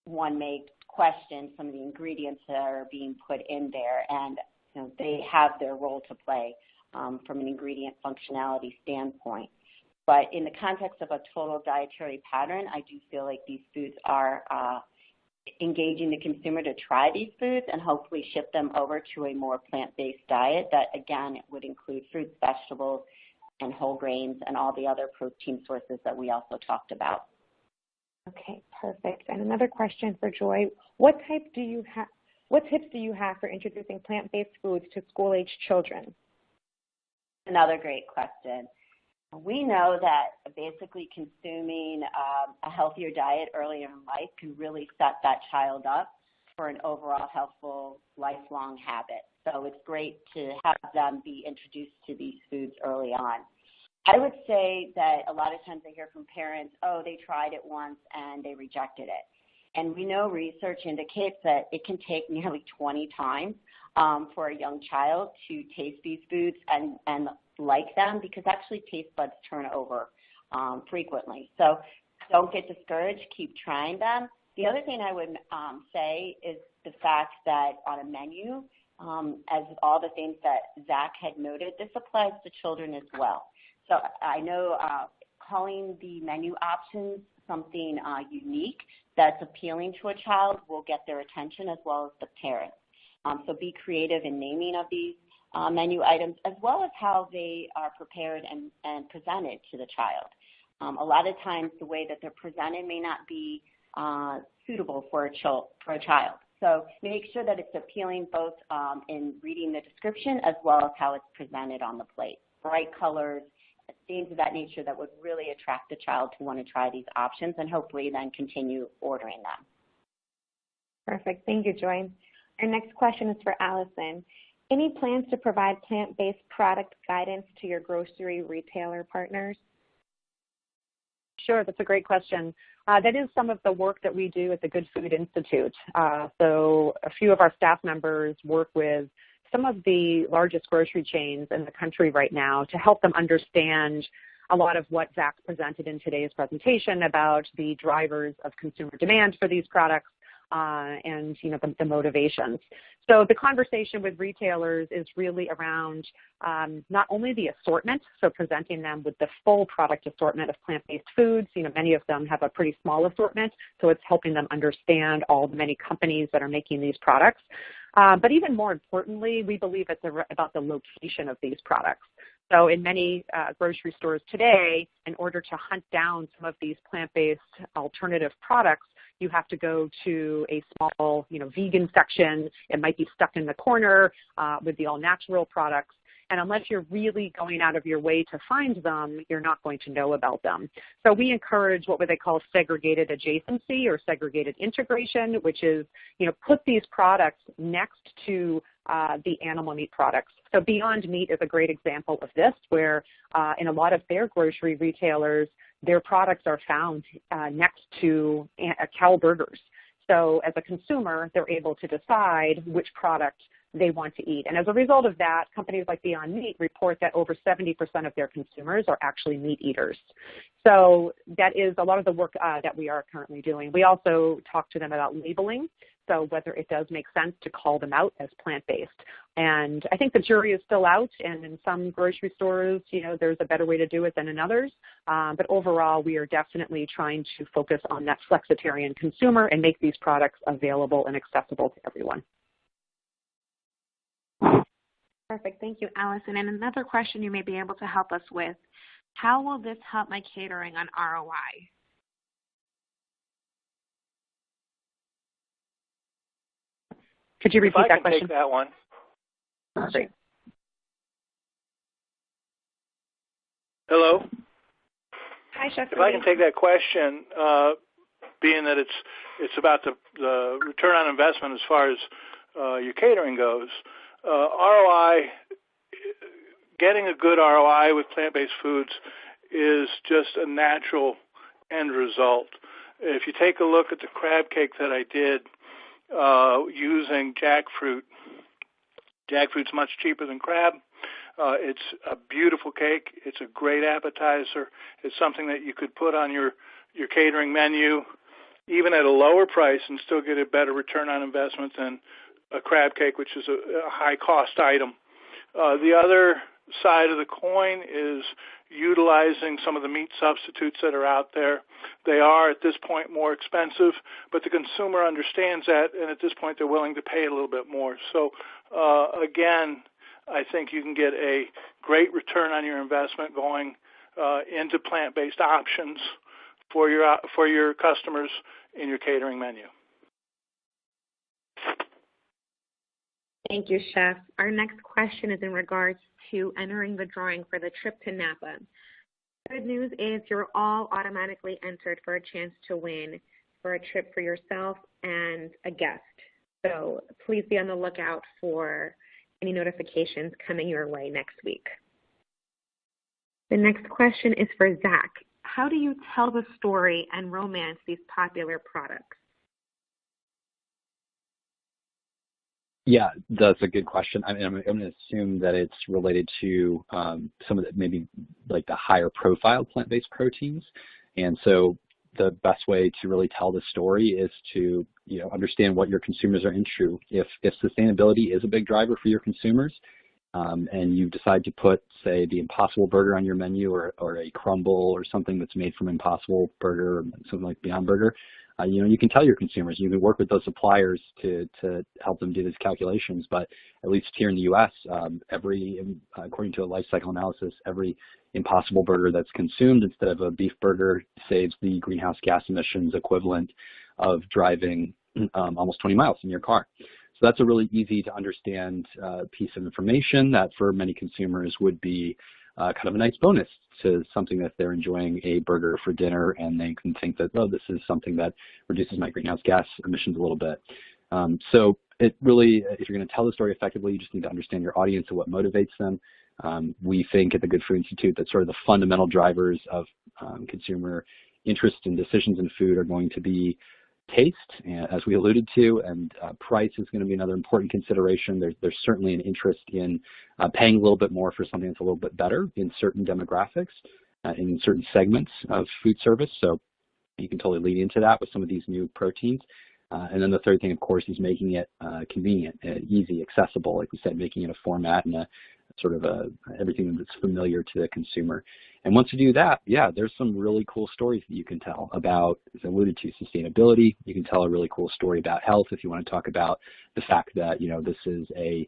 one may question some of the ingredients that are being put in there, and they have their role to play from an ingredient functionality standpoint. But in the context of a total dietary pattern, I do feel like these foods are engaging the consumer to try these foods and hopefully shift them over to a more plant-based diet that, again, would include fruits, vegetables, and whole grains and all the other protein sources that we also talked about. Okay, perfect. And another question for Joy. What tips do you have for introducing plant-based foods to school-age children? Another great question. We know that basically consuming a healthier diet earlier in life can really set that child up for an overall healthful, lifelong habit. So it's great to have them be introduced to these foods early on. I would say that a lot of times I hear from parents, oh, they tried it once and they rejected it. And we know research indicates that it can take nearly 20 times for a young child to taste these foods and like them, because actually taste buds turn over frequently. So don't get discouraged. Keep trying them. The other thing I would say is the fact that on a menu, as all the things that Zach had noted, this applies to children as well. So I know calling the menu options something unique that's appealing to a child will get their attention as well as the parents. So be creative in naming of these menu items, as well as how they are prepared and presented to the child. A lot of times the way that they're presented may not be suitable for a child. So make sure that it's appealing both in reading the description as well as how it's presented on the plate. Bright colors, things of that nature that would really attract the child to want to try these options and hopefully then continue ordering them. Perfect. Thank you, Joy. Our next question is for Allison. Any plans to provide plant-based product guidance to your grocery retailer partners? Sure, that's a great question. That is some of the work that we do at the Good Food Institute. So a few of our staff members work with some of the largest grocery chains in the country right now to help them understand a lot of what Zach presented in today's presentation about the drivers of consumer demand for these products and the motivations. So the conversation with retailers is really around not only the assortment, so presenting them with the full product assortment of plant-based foods. Many of them have a pretty small assortment, so it's helping them understand all the many companies that are making these products. But even more importantly, we believe it's about the location of these products. So in many grocery stores today, in order to hunt down some of these plant-based alternative products, you have to go to a small, vegan section. It might be stuck in the corner with the all-natural products. And unless you're really going out of your way to find them, you're not going to know about them. So we encourage what they call segregated adjacency or segregated integration, which is, put these products next to the animal meat products. So Beyond Meat is a great example of this, where in a lot of their grocery retailers, their products are found next to cow burgers. So as a consumer, they're able to decide which product they want to eat. And as a result of that, companies like Beyond Meat report that over 70% of their consumers are actually meat eaters. So that is a lot of the work that we are currently doing. We also talk to them about labeling, so whether it does make sense to call them out as plant-based. And I think the jury is still out, and in some grocery stores, there's a better way to do it than in others. But overall, we are definitely trying to focus on that flexitarian consumer and make these products available and accessible to everyone. Perfect. Thank you, Allison. And another question you may be able to help us with. How will this help my catering on ROI? Could you repeat that question? I can take that one. Great. Hello? Hi, Chef. If I can take that question, being that it's about the return on investment as far as your catering goes. ROI, getting a good ROI with plant-based foods is just a natural end result. If you take a look at the crab cake that I did using jackfruit, jackfruit's much cheaper than crab. It's a beautiful cake. It's a great appetizer. It's something that you could put on your catering menu, even at a lower price, and still get a better return on investment than a crab cake, which is a high-cost item. The other side of the coin is utilizing some of the meat substitutes that are out there. They are, at this point, more expensive, but the consumer understands that, and at this point, they're willing to pay a little bit more. So, again, I think you can get a great return on your investment going into plant-based options for your customers in your catering menu. Thank you, Chef. Our next question is in regards to entering the drawing for the trip to Napa. Good news is you're all automatically entered for a chance to win for a trip for yourself and a guest. So please be on the lookout for any notifications coming your way next week. The next question is for Zach. How do you tell the story and romance these popular products? Yeah, that's a good question. I'm going to assume that it's related to some of the, maybe like the higher profile plant-based proteins. And so the best way to really tell the story is to, understand what your consumers are into. If sustainability is a big driver for your consumers, and you decide to put, say, the Impossible Burger on your menu, or a crumble or something that's made from Impossible Burger, or something like Beyond Burger, you can tell your consumers. You can work with those suppliers to help them do these calculations. But at least here in the U.S., according to a life cycle analysis, every Impossible Burger that's consumed instead of a beef burger saves the greenhouse gas emissions equivalent of driving almost 20 miles in your car. So that's a really easy to understand piece of information that for many consumers would be kind of a nice bonus to something that they're enjoying a burger for dinner, and they can think that, oh, this is something that reduces my greenhouse gas emissions a little bit. So it really, if you're going to tell the story effectively, you just need to understand your audience and what motivates them. We think at the Good Food Institute that sort of the fundamental drivers of consumer interest and decisions in food are going to be taste, as we alluded to, and price is going to be another important consideration. There's certainly an interest in paying a little bit more for something that's a little bit better in certain demographics, in certain segments of food service. So you can totally lean into that with some of these new proteins. And then the third thing, of course, is making it convenient, easy, accessible, like we said, making it a format and a sort of everything that's familiar to the consumer. And once you do that, yeah, there's some really cool stories that you can tell about, as I alluded to, sustainability. You can tell a really cool story about health if you want to talk about the fact that, this is a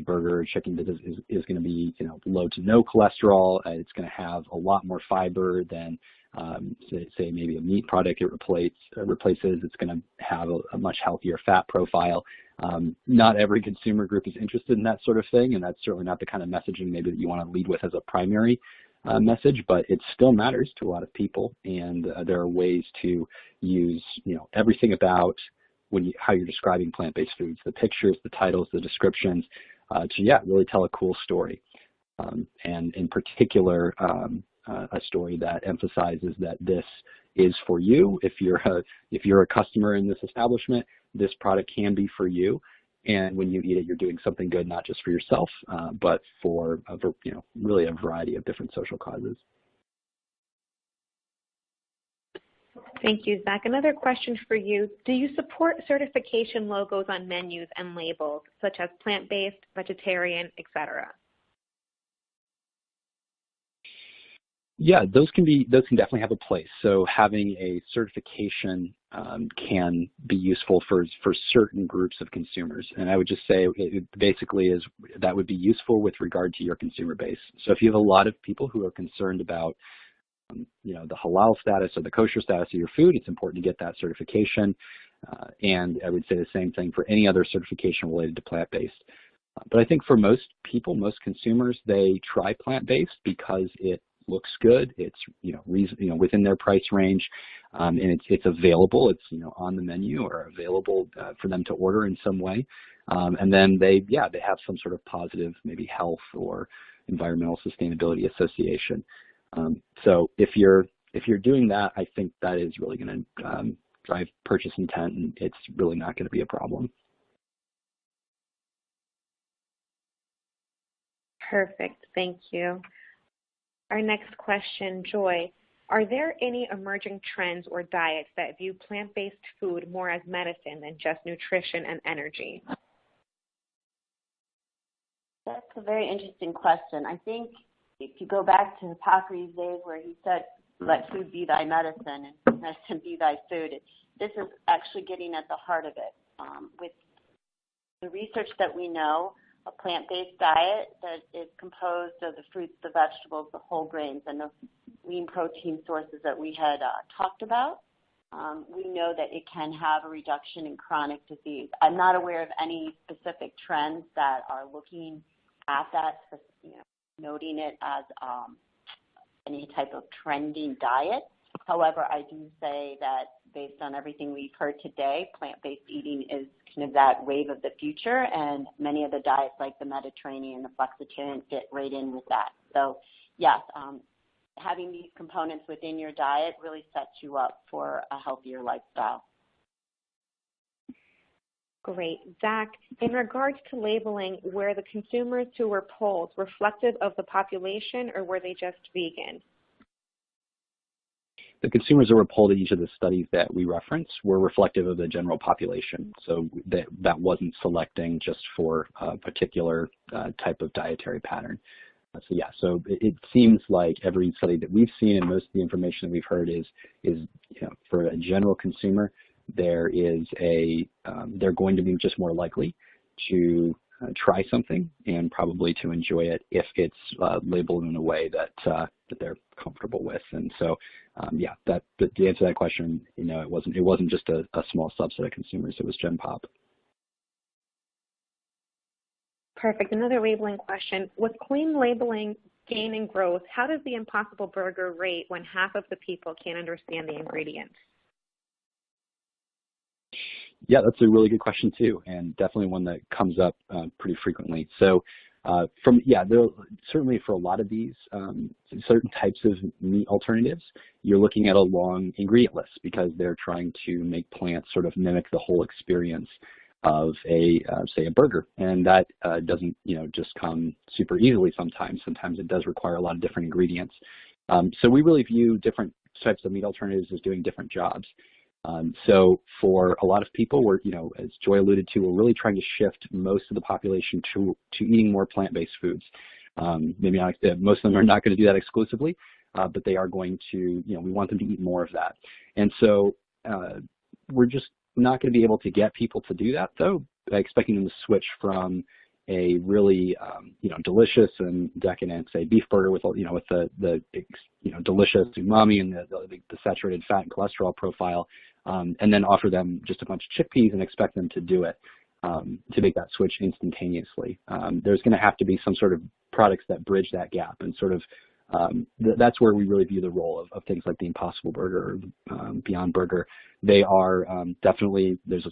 burger or chicken that is going to be, low to no cholesterol. It's going to have a lot more fiber than, say maybe a meat product it replaces. It's going to have a much healthier fat profile. Not every consumer group is interested in that sort of thing, and that's certainly not the kind of messaging maybe that you want to lead with as a primary message, but it still matters to a lot of people, and there are ways to use, everything about how you're describing plant-based foods, the pictures, the titles, the descriptions, to really tell a cool story, and in particular a story that emphasizes that this is for you. If you're a customer in this establishment, this product can be for you. And when you eat it, you're doing something good, not just for yourself, but for really a variety of different social causes. Thank you, Zach. Another question for you. Do you support certification logos on menus and labels, such as plant-based, vegetarian, etc.? Yeah, those can definitely have a place. So having a certification can be useful for certain groups of consumers. And I would just say it basically that would be useful with regard to your consumer base. So if you have a lot of people who are concerned about the halal status or the kosher status of your food, it's important to get that certification. And I would say the same thing for any other certification related to plant-based. But I think for most people, most consumers, they try plant-based because it looks good. It's within their price range, and it's available. It's on the menu or available for them to order in some way, and then they have some sort of positive maybe health or environmental sustainability association. So if you're doing that, I think that is really going to drive purchase intent, and it's really not going to be a problem. Perfect. Thank you. Our next question, Joy. Are there any emerging trends or diets that view plant-based food more as medicine than just nutrition and energy? That's a very interesting question. I think if you go back to Hippocrates' days where he said, let food be thy medicine and medicine be thy food, this is actually getting at the heart of it. With the research that we know, a plant-based diet that is composed of the fruits, the vegetables, the whole grains, and the lean protein sources that we had talked about, we know that it can have a reduction in chronic disease. I'm not aware of any specific trends that are looking at that, noting it as any type of trending diet. However, I do say that based on everything we've heard today, plant-based eating is kind of that wave of the future, and many of the diets like the Mediterranean, the Flexitarians fit right in with that. So, yes, having these components within your diet really sets you up for a healthier lifestyle. Great. Zach, in regards to labeling, were the consumers who were polled reflective of the population, or were they just vegan? The consumers that were polled in each of the studies that we referenced were reflective of the general population. So that wasn't selecting just for a particular type of dietary pattern. So it seems like every study that we've seen and most of the information that we've heard is for a general consumer, they're going to be just more likely to try something and probably to enjoy it if it's labeled in a way that they're comfortable with. And so, to answer that question, it wasn't just a small subset of consumers. It was Gen Pop. Perfect. Another labeling question. With clean labeling gaining growth, how does the Impossible Burger rate when half of the people can't understand the ingredients? Yeah, that's a really good question too, and definitely one that comes up pretty frequently. So, certainly for a lot of these certain types of meat alternatives, you're looking at a long ingredient list because they're trying to make plants sort of mimic the whole experience of say a burger, and that doesn't just come super easily sometimes. Sometimes it does require a lot of different ingredients. So we really view different types of meat alternatives as doing different jobs. So for a lot of people, as Joy alluded to, we're really trying to shift most of the population to eating more plant-based foods. Maybe not, most of them are not going to do that exclusively, but they are going to, we want them to eat more of that. And so we're just not going to be able to get people to do that, though, by expecting them to switch from a really, delicious and decadent, say, beef burger with the delicious umami and the saturated fat and cholesterol profile, and then offer them just a bunch of chickpeas and expect them to do it, to make that switch instantaneously. There's going to have to be some sort of products that bridge that gap, and sort of that's where we really view the role of things like the Impossible Burger or Beyond Burger. They are definitely, there's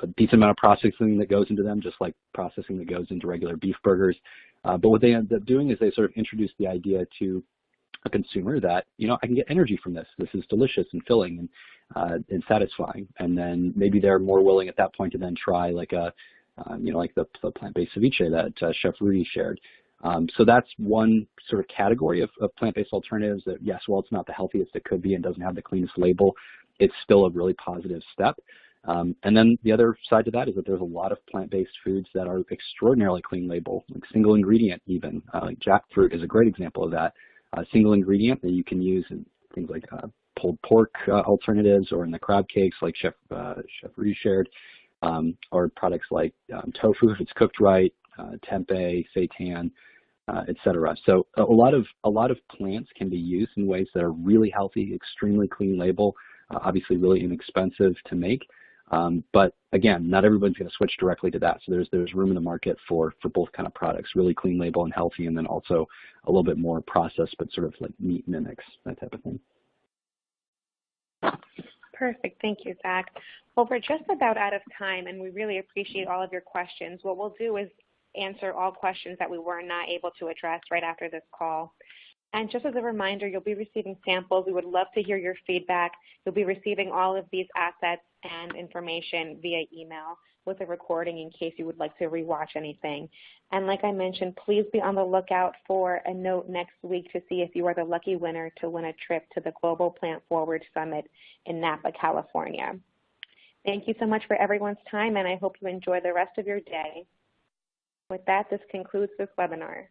a decent amount of processing that goes into them, just like processing that goes into regular beef burgers. But what they end up doing is they sort of introduce the idea to a consumer that, I can get energy from this. This is delicious and filling and satisfying. And then maybe they're more willing at that point to then try like the plant-based ceviche that Chef Rudy shared. So that's one sort of category of plant-based alternatives that, yes, while it's not the healthiest it could be and doesn't have the cleanest label, it's still a really positive step. And then the other side to that is that there's a lot of plant-based foods that are extraordinarily clean label, like single ingredient even. Like jackfruit is a great example of that. Single ingredient that you can use in things like pulled pork alternatives, or in the crab cakes like Chef Rudy shared, or products like tofu if it's cooked right, tempeh, seitan, etc. So a lot of plants can be used in ways that are really healthy, extremely clean label, obviously really inexpensive to make. But again, not everyone's going to switch directly to that. So there's room in the market for both kind of products, really clean label and healthy, and then also a little bit more processed, but sort of like meat mimics, that type of thing. Perfect. Thank you, Zach. Well, we're just about out of time, and we really appreciate all of your questions. What we'll do is answer all questions that we were not able to address right after this call. And just as a reminder, you'll be receiving samples. We would love to hear your feedback. You'll be receiving all of these assets and information via email with a recording in case you would like to rewatch anything. And like I mentioned, please be on the lookout for a note next week to see if you are the lucky winner to win a trip to the Global Plant Forward Summit in Napa, California. Thank you so much for everyone's time, and I hope you enjoy the rest of your day. With that, this concludes this webinar.